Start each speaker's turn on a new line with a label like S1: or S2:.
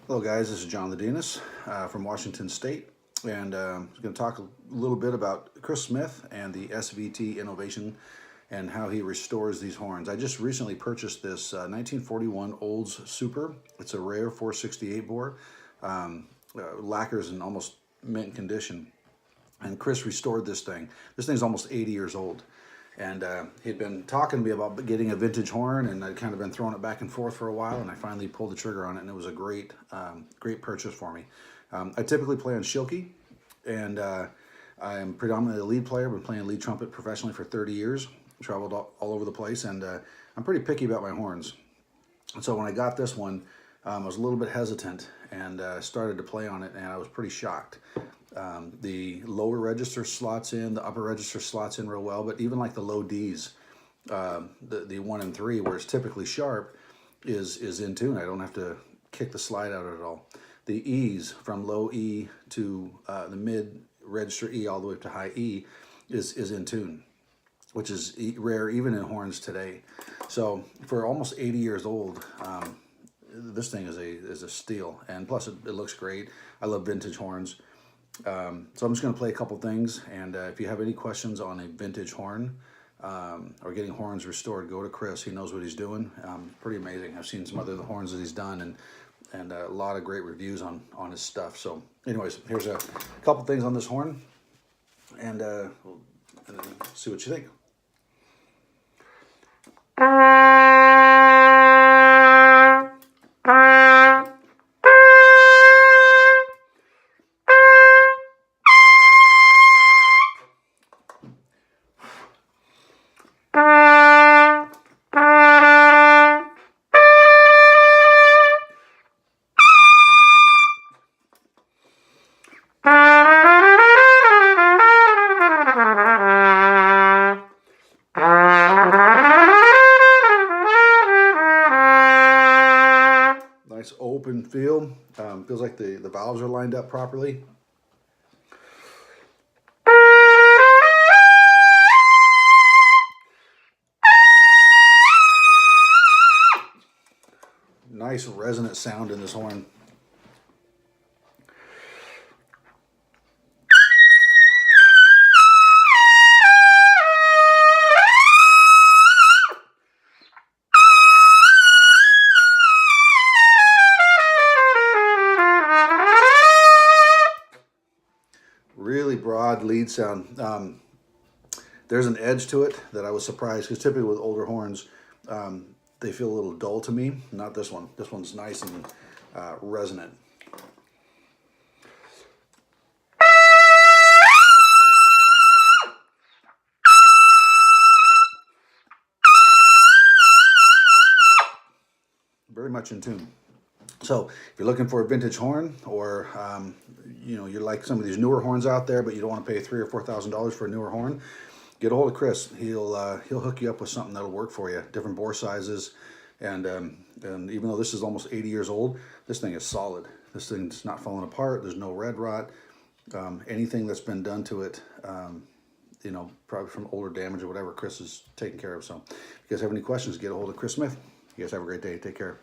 S1: Hello guys, this is Jon Ladines from Washington State, and I'm going to talk a little bit about Chris Smith and the SVT innovation and how he restores these horns. I just recently purchased this 1941 Olds Super. It's a rare 468 bore. Lacquer's in almost mint condition, and Chris restored this thing. This thing's almost 80 years old. And he'd been talking to me about getting a vintage horn, and I'd kind of been throwing it back and forth for a while, and I finally pulled the trigger on it, and it was a great purchase for me. I typically play on Shilkey, and I am predominantly a lead player. I've been playing lead trumpet professionally for 30 years, traveled all over the place, and I'm pretty picky about my horns. And so when I got this one, I was a little bit hesitant and started to play on it, and I was pretty shocked. The lower register slots in, the upper register slots in real well, but even like the low Ds, the 1 and 3, where it's typically sharp, is in tune. I don't have to kick the slide out at all. The E's, from low E to the mid register E all the way up to high E, is in tune, which is rare even in horns today. So for almost 80 years old, this thing is a steal, and plus it looks great. I love vintage horns. So I'm just going to play a couple things, and if you have any questions on a vintage horn or getting horns restored, go to Chris. He knows what he's doing. Pretty amazing. I've seen some other horns that he's done, and a lot of great reviews on his stuff. So anyways, here's a couple things on this horn, and we'll see what you think. Nice open feel. Feels like the valves are lined up properly. Nice resonant sound in this horn. Really broad lead sound. There's an edge to it that I was surprised, because typically with older horns, they feel a little dull to me. Not this one. This one's nice and resonant. Very much in tune. So if you're looking for a vintage horn, or you like some of these newer horns out there, but you don't want to pay $3,000 or $4,000 for a newer horn, get a hold of Chris. He'll hook you up with something that'll work for you. Different bore sizes, and even though this is almost 80 years old, this thing is solid. This thing's not falling apart. There's no red rot. Anything that's been done to it, probably from older damage or whatever, Chris is taking care of. So if you guys have any questions, get a hold of Chris Smith. You guys have a great day. Take care.